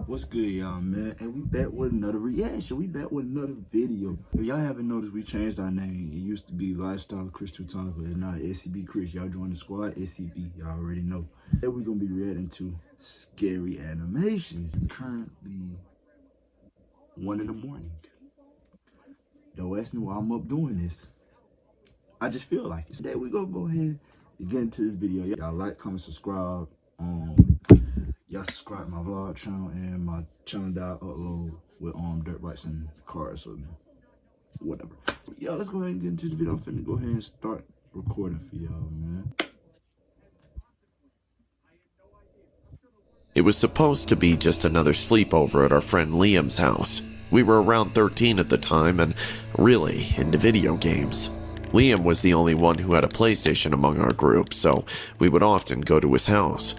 What's good, y'all, man? And we back with another reaction. We back with another video. If y'all haven't noticed, we changed our name. It used to be Lifestyle Chris Two Times, but it's now SCB Chris. Y'all join the squad, SCB. Y'all already know. Today we're gonna be reacting to scary animations. Currently 1 in the morning. Don't ask me why I'm up doing this. I just feel like it. Today we're gonna go ahead and get into this video. Y'all like, comment, subscribe. Y'all subscribe to my vlog channel and my channel that I upload with dirt bikes and cars, so whatever. Y'all, let's go ahead and get into the video. I'm finna go ahead and start recording for y'all, man. It was supposed to be just another sleepover at our friend Liam's house. We were around 13 at the time and really into video games. Liam was the only one who had a PlayStation among our group, so we would often go to his house.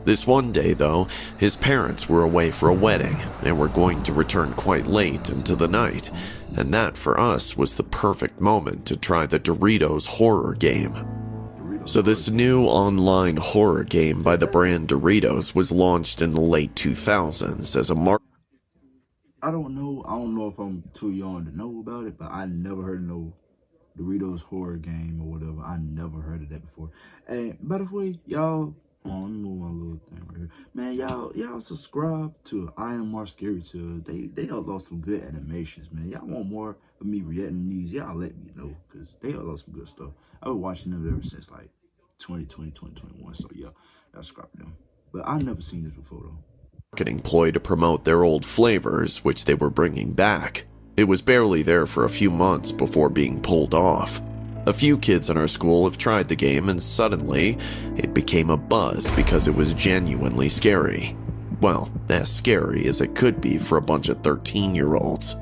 This one day, though, his parents were away for a wedding and were going to return quite late into the night, and that for us was the perfect moment to try the Doritos horror game. So this new online horror game by the brand Doritos was launched in the late 2000s as a I don't know if I'm too young to know about it, but I never heard of no Doritos horror game or whatever. I never heard of that before. And by the way, y'all, let me move my little thing right here. Man, y'all subscribe to I Am More Scary too. They upload some good animations, man. Y'all want more of me reacting these? Y'all let me know, because they upload some good stuff. I've been watching them ever since like 2020, 2021. So yeah, y'all subscribe to them. But I've never seen this before though. Marketing ploy to promote their old flavors, which they were bringing back. It was barely there for a few months before being pulled off. A few kids in our school have tried the game and suddenly it became a buzz because it was genuinely scary. Well, as scary as it could be for a bunch of 13-year-olds.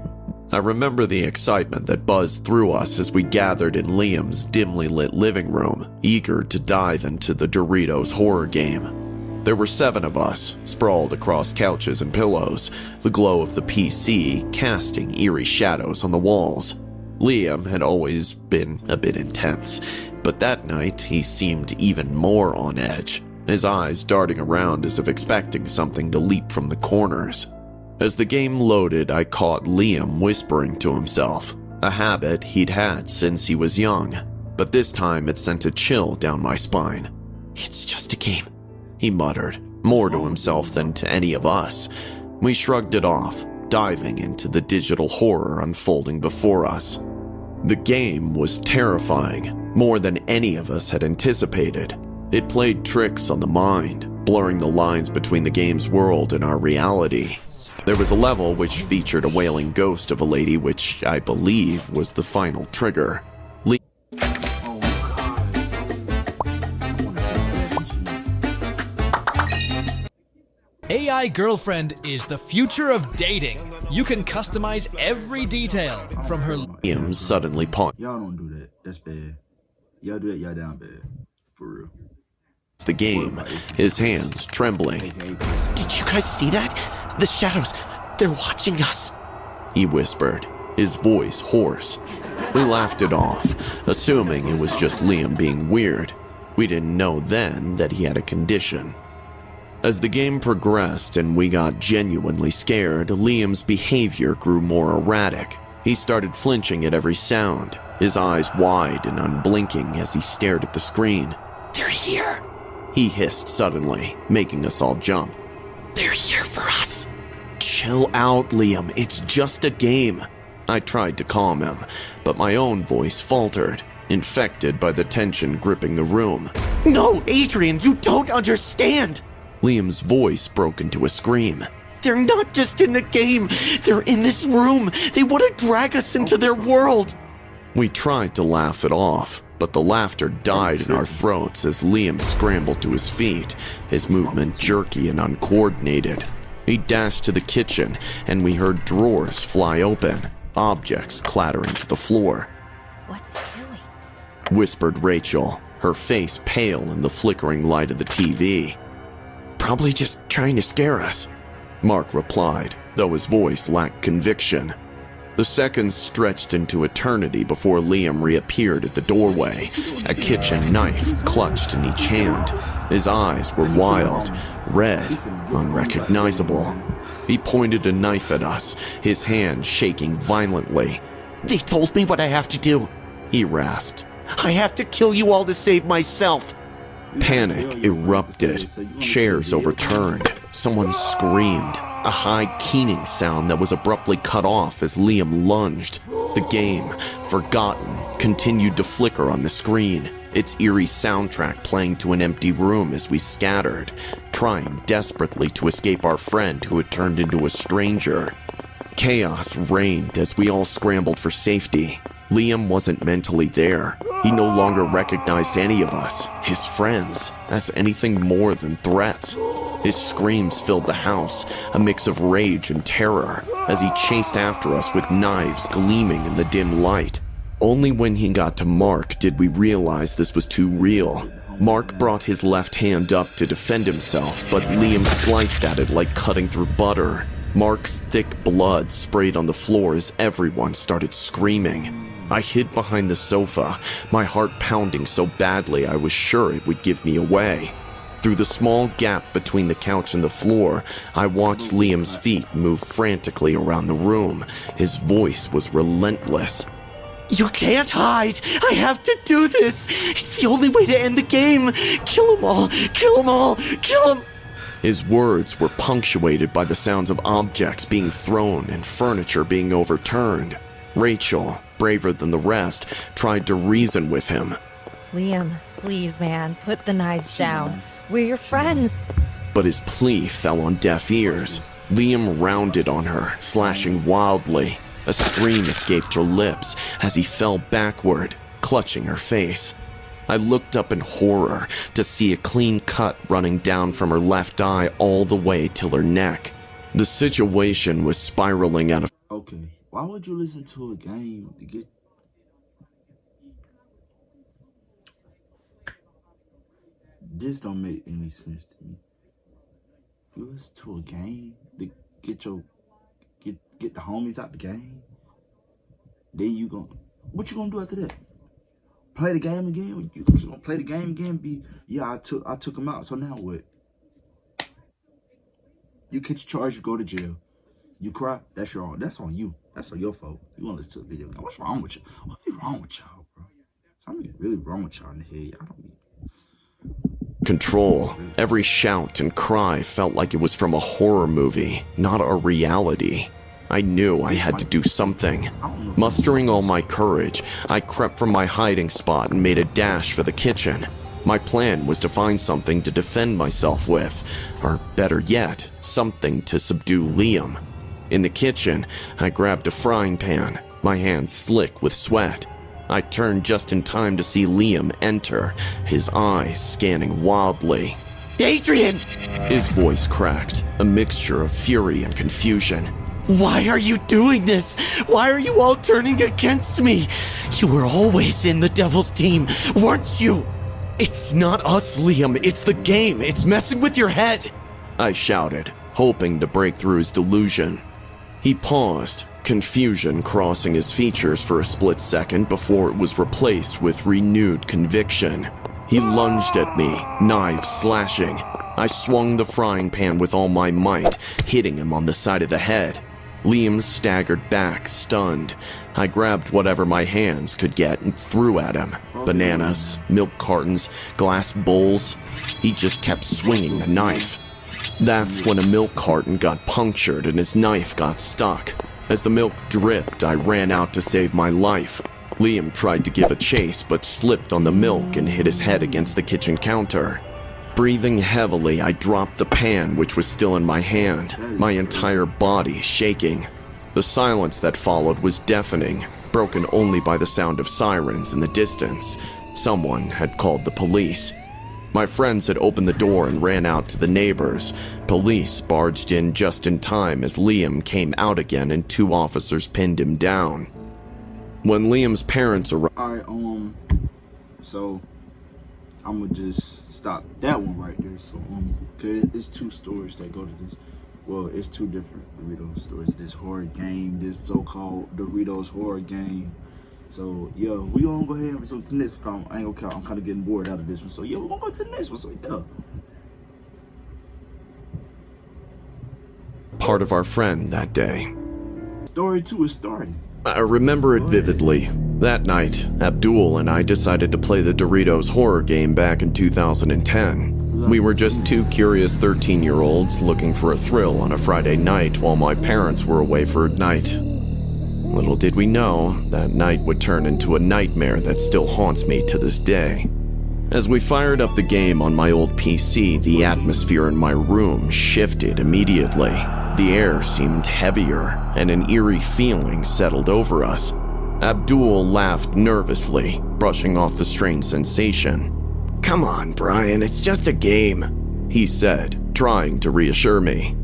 I remember the excitement that buzzed through us as we gathered in Liam's dimly lit living room, eager to dive into the Doritos horror game. There were 7 of us, sprawled across couches and pillows, the glow of the PC casting eerie shadows on the walls. Liam had always been a bit intense, but that night he seemed even more on edge, his eyes darting around as if expecting something to leap from the corners. As the game loaded, I caught Liam whispering to himself, a habit he'd had since he was young, but this time it sent a chill down my spine. "It's just a game," he muttered, more to himself than to any of us. We shrugged it off, diving into the digital horror unfolding before us. The game was terrifying, more than any of us had anticipated. It played tricks on the mind, blurring the lines between the game's world and our reality. There was a level which featured a wailing ghost of a lady, which I believe was the final trigger. AI Girlfriend is the future of dating. You can customize every detail from her. Liam suddenly paused. Y'all don't do that. That's bad. Y'all do that, y'all down bad. For real. The game, his hands trembling. Did you guys see that? The shadows, they're watching us. He whispered, his voice hoarse. We laughed it off, assuming it was just Liam being weird. We didn't know then that he had a condition. As the game progressed and we got genuinely scared, Liam's behavior grew more erratic. He started flinching at every sound, his eyes wide and unblinking as he stared at the screen. They're here. He hissed suddenly, making us all jump. They're here for us. Chill out, Liam. It's just a game. I tried to calm him, but my own voice faltered, infected by the tension gripping the room. No, Adrian, you don't understand. Liam's voice broke into a scream. They're not just in the game. They're in this room. They want to drag us into their world. We tried to laugh it off, but the laughter died in our throats as Liam scrambled to his feet, his movement jerky and uncoordinated. He dashed to the kitchen, and we heard drawers fly open, objects clattering to the floor. "What's it doing?" whispered Rachel, her face pale in the flickering light of the TV. Probably just trying to scare us, Mark replied, though his voice lacked conviction. The seconds stretched into eternity before Liam reappeared at the doorway, a kitchen knife clutched in each hand. His eyes were wild, red, unrecognizable. He pointed a knife at us, his hand shaking violently. They told me what I have to do. He rasped. I have to kill you all to save myself. Panic erupted. Chairs overturned. Someone screamed. A high keening sound that was abruptly cut off as Liam lunged. The game, forgotten, continued to flicker on the screen, its eerie soundtrack playing to an empty room as we scattered, trying desperately to escape our friend who had turned into a stranger. Chaos reigned as we all scrambled for safety. Liam wasn't mentally there. He no longer recognized any of us, his friends, as anything more than threats. His screams filled the house, a mix of rage and terror, as he chased after us with knives gleaming in the dim light. Only when he got to Mark did we realize this was too real. Mark brought his left hand up to defend himself, but Liam sliced at it like cutting through butter. Mark's thick blood sprayed on the floor as everyone started screaming. I hid behind the sofa, my heart pounding so badly I was sure it would give me away. Through the small gap between the couch and the floor, I watched Liam's feet move frantically around the room. His voice was relentless. You can't hide. I have to do this. It's the only way to end the game. Kill them all. Kill them all. Kill them. His words were punctuated by the sounds of objects being thrown and furniture being overturned. Rachel, braver than the rest, tried to reason with him. Liam, please, man, put the knives down. We're your friends. But his plea fell on deaf ears. Liam rounded on her, slashing wildly. A scream escaped her lips as he fell backward, clutching her face. I looked up in horror to see a clean cut running down from her left eye all the way till her neck. The situation was spiraling out of... Okay, why would you listen to a game to get... This don't make any sense to me. You listen to a game to get the homies out the game. Then you gon' what you gonna do after that? Play the game again? You just gonna play the game again? I took him out. So now what? You catch a charge, you go to jail. You cry, that's on you. That's on your fault. You wanna listen to a video game. What's wrong with you? What's wrong with y'all, bro? Something really wrong with y'all in the head. I don't need control. Every shout and cry felt like it was from a horror movie, not a reality. I knew I had to do something. Mustering all my courage, I crept from my hiding spot and made a dash for the kitchen. My plan was to find something to defend myself with, or better yet, something to subdue Liam. In the kitchen, I grabbed a frying pan, my hands slick with sweat. I turned just in time to see Liam enter, his eyes scanning wildly. Adrian! His voice cracked, a mixture of fury and confusion. Why are you doing this? Why are you all turning against me? You were always in the Devil's team, weren't you? It's not us, Liam. It's the game. It's messing with your head. I shouted, hoping to break through his delusion. He paused, confusion crossing his features for a split second before it was replaced with renewed conviction. He lunged at me, knives slashing. I swung the frying pan with all my might, hitting him on the side of the head. Liam staggered back, stunned. I grabbed whatever my hands could get and threw at him. Bananas, milk cartons, glass bowls. He just kept swinging the knife. That's when a milk carton got punctured and his knife got stuck. As the milk dripped, I ran out to save my life. Liam tried to give a chase but slipped on the milk and hit his head against the kitchen counter. Breathing heavily, I dropped the pan, which was still in my hand, my entire body shaking. The silence that followed was deafening, broken only by the sound of sirens in the distance. Someone had called the police. My friends had opened the door and ran out to the neighbors. Police barged in just in time as Liam came out again and 2 officers pinned him down. When Liam's parents arrived... Alright, so I'm gonna just stop that one right there. So, cause it's 2 stories that go to this. Well, it's 2 different Doritos stories. This horror game, this so-called Doritos horror game. So, yeah, we gonna go ahead and resume to the next one. I ain't gonna count. I'm kind of getting bored out of this one. So, yeah, we're gonna go to the next one. So, yeah. part of our friend that day. Story 2 is starting. I remember it vividly. That night, Abdul and I decided to play the Doritos horror game back in 2010. We were just two curious 13-year-olds looking for a thrill on a Friday night while my parents were away for a night. Little did we know, that night would turn into a nightmare that still haunts me to this day. As we fired up the game on my old PC, the atmosphere in my room shifted immediately. The air seemed heavier, and an eerie feeling settled over us. Abdul laughed nervously, brushing off the strange sensation. "Come on, Brian, it's just a game," he said, trying to reassure me.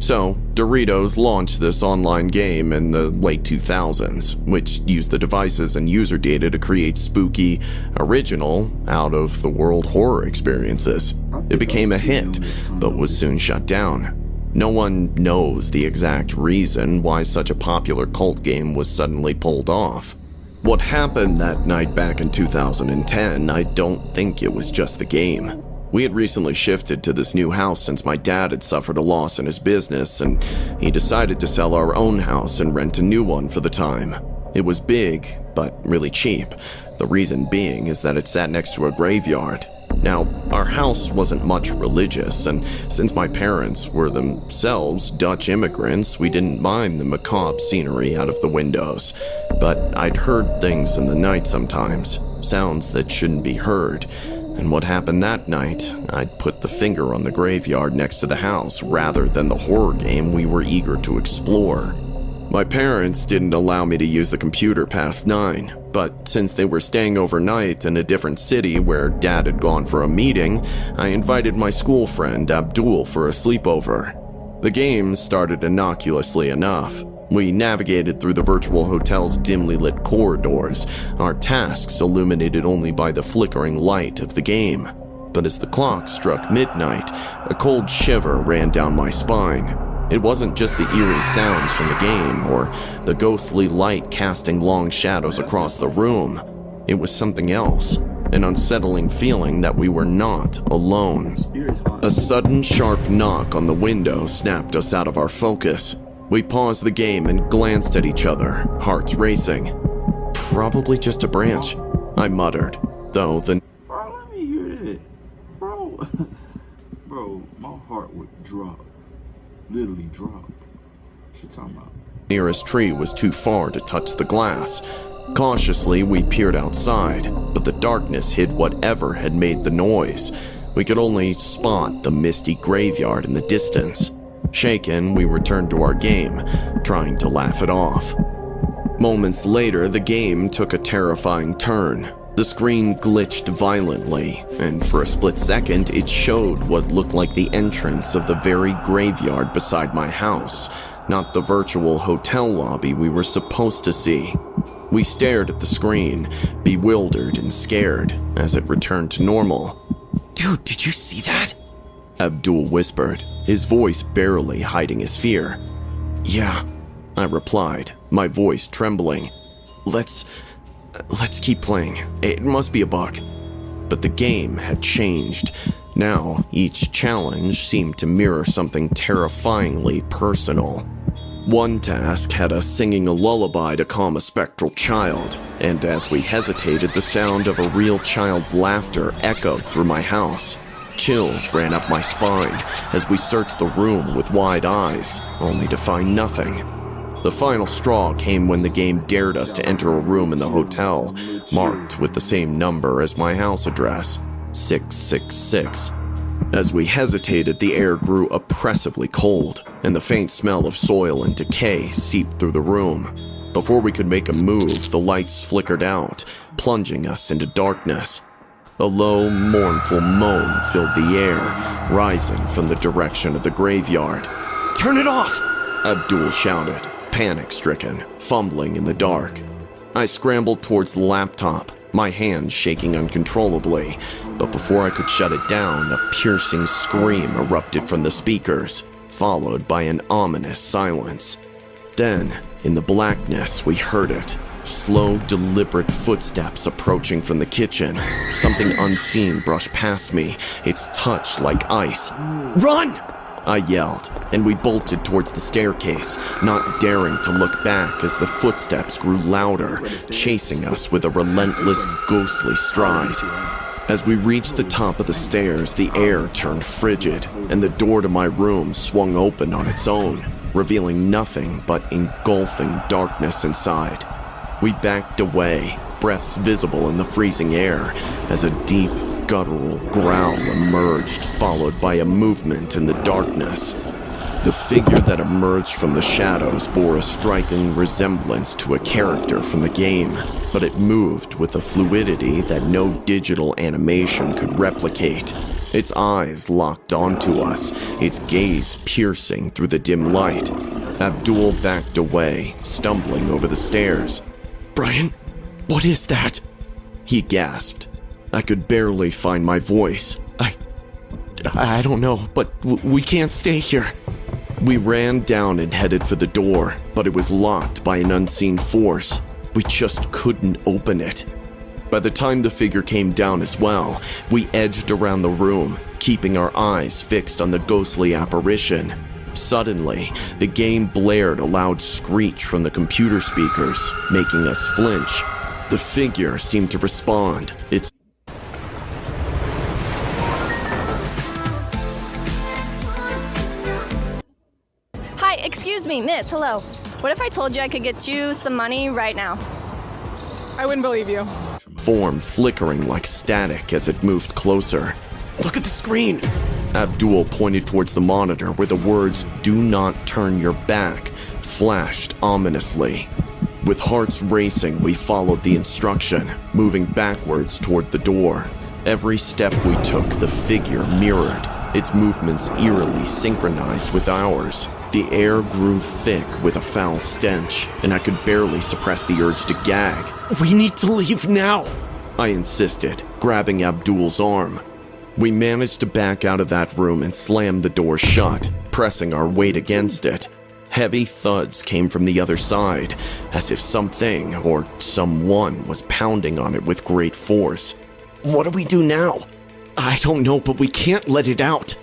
So, Doritos launched this online game in the late 2000s, which used the devices and user data to create spooky, original, out-of-the-world horror experiences. It became a hit, but was soon shut down. No one knows the exact reason why such a popular cult game was suddenly pulled off. What happened that night back in 2010, I don't think it was just the game. We had recently shifted to this new house since my dad had suffered a loss in his business, and he decided to sell our own house and rent a new one for the time. It was big, but really cheap. The reason being is that it sat next to a graveyard. Now, our house wasn't much religious, and since my parents were themselves Dutch immigrants, we didn't mind the macabre scenery out of the windows. But I'd heard things in the night sometimes, sounds that shouldn't be heard. And what happened that night, I'd put the finger on the graveyard next to the house rather than the horror game we were eager to explore. My parents didn't allow me to use the computer past 9, but since they were staying overnight in a different city where Dad had gone for a meeting, I invited my school friend Abdul for a sleepover. The game started innocuously enough. We navigated through the virtual hotel's dimly lit corridors, our tasks illuminated only by the flickering light of the game. But as the clock struck midnight, a cold shiver ran down my spine. It wasn't just the eerie sounds from the game or the ghostly light casting long shadows across the room. It was something else, an unsettling feeling that we were not alone. A sudden sharp knock on the window snapped us out of our focus. We paused the game and glanced at each other, hearts racing. "Probably just a branch," I muttered, though the Bro, let me hear that. Bro, bro, my heart would drop. Literally drop. What you talking about? nearest tree was too far to touch the glass. Cautiously, we peered outside, but the darkness hid whatever had made the noise. We could only spot the misty graveyard in the distance. Shaken, we returned to our game, trying to laugh it off. Moments later, the game took a terrifying turn. The screen glitched violently, and for a split second, it showed what looked like the entrance of the very graveyard beside my house, not the virtual hotel lobby we were supposed to see. We stared at the screen, bewildered and scared, as it returned to normal. Dude, did you see that? Abdul whispered, his voice barely hiding his fear. Yeah, I replied, my voice trembling. Let's keep playing. It must be a bug. But the game had changed. Now, each challenge seemed to mirror something terrifyingly personal. One task had us singing a lullaby to calm a spectral child, and as we hesitated, the sound of a real child's laughter echoed through my house. Chills ran up my spine as we searched the room with wide eyes, only to find nothing. The final straw came when the game dared us to enter a room in the hotel, marked with the same number as my house address, 666. As we hesitated, the air grew oppressively cold, and the faint smell of soil and decay seeped through the room. Before we could make a move, the lights flickered out, plunging us into darkness. A low, mournful moan filled the air, rising from the direction of the graveyard. Turn it off! Abdul shouted, panic-stricken, fumbling in the dark. I scrambled towards the laptop, my hands shaking uncontrollably, but before I could shut it down, a piercing scream erupted from the speakers, followed by an ominous silence. Then, in the blackness, we heard it. Slow, deliberate footsteps approaching from the kitchen. Something unseen brushed past me, its touch like ice. Run! I yelled, and we bolted towards the staircase, not daring to look back as the footsteps grew louder, chasing us with a relentless, ghostly stride. As we reached the top of the stairs, the air turned frigid, and the door to my room swung open on its own, revealing nothing but engulfing darkness inside. We backed away, breaths visible in the freezing air, as a deep, guttural growl emerged, followed by a movement in the darkness. The figure that emerged from the shadows bore a striking resemblance to a character from the game, but it moved with a fluidity that no digital animation could replicate. Its eyes locked onto us, its gaze piercing through the dim light. Abdul backed away, stumbling over the stairs. Brian, what is that? He gasped. I could barely find my voice. I don't know, but we can't stay here. We ran down and headed for the door, but it was locked by an unseen force. We just couldn't open it. By the time the figure came down as well, we edged around the room, keeping our eyes fixed on the ghostly apparition. Suddenly, the game blared a loud screech from the computer speakers, making us flinch. The figure seemed to respond. Its Hi, excuse me, miss, hello. What if I told you I could get you some money right now? I wouldn't believe you. form flickering like static as it moved closer. Look at the screen! Abdul pointed towards the monitor where the words, "Do not turn your back," flashed ominously. With hearts racing, we followed the instruction, moving backwards toward the door. Every step we took, the figure mirrored, its movements eerily synchronized with ours. The air grew thick with a foul stench, and I could barely suppress the urge to gag. We need to leave now! I insisted, grabbing Abdul's arm. We managed to back out of that room and slam the door shut, pressing our weight against it. Heavy thuds came from the other side, as if something or someone was pounding on it with great force. What do we do now? I don't know, but we can't let it out.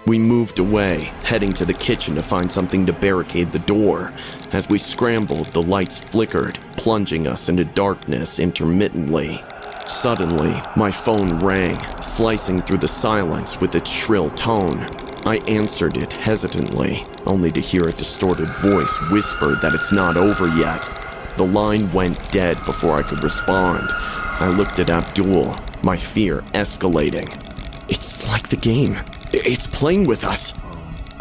We moved away, heading to the kitchen to find something to barricade the door. As we scrambled, the lights flickered, plunging us into darkness intermittently. Suddenly, my phone rang, slicing through the silence with its shrill tone. I answered it hesitantly, only to hear a distorted voice whisper that it's not over yet. The line went dead before I could respond. I looked at Abdul, my fear escalating. It's like the game. It's playing with us.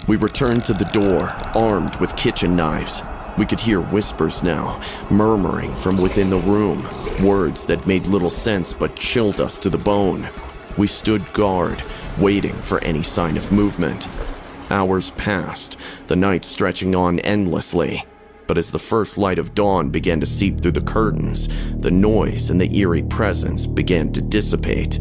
We returned to the door, armed with kitchen knives. We could hear whispers now, murmuring from within the room, words that made little sense but chilled us to the bone. We stood guard, waiting for any sign of movement. Hours passed, the night stretching on endlessly. But as the first light of dawn began to seep through the curtains, the noise and the eerie presence began to dissipate.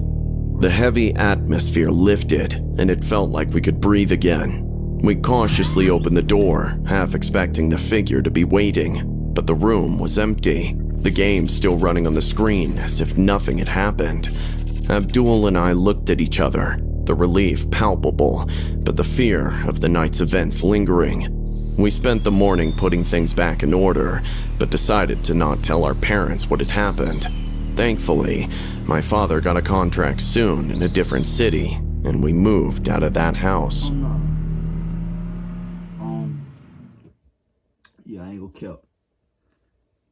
The heavy atmosphere lifted, and it felt like we could breathe again. We cautiously opened the door, half expecting the figure to be waiting, but the room was empty, the game still running on the screen as if nothing had happened. Abdul and I looked at each other, the relief palpable, but the fear of the night's events lingering. We spent the morning putting things back in order, but decided to not tell our parents what had happened. Thankfully, my father got a contract soon in a different city, and we moved out of that house. Yeah, I ain't gonna kill.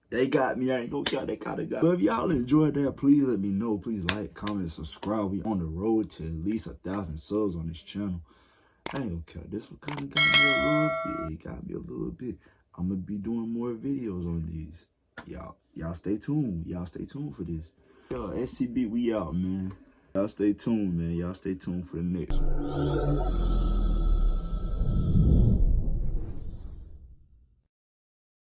They got me, I ain't gonna kill, they got me. But if y'all enjoyed that, please let me know. Please like, comment, subscribe. We on the road to at least 1,000 subs on this channel. I ain't gonna kill. This one kind of got me a little bit. It got me a little bit. I'm gonna be doing more videos on these. Y'all stay tuned. Y'all stay tuned for this. Yo, SCB, we out, man. Y'all stay tuned, man. Y'all stay tuned for the next one.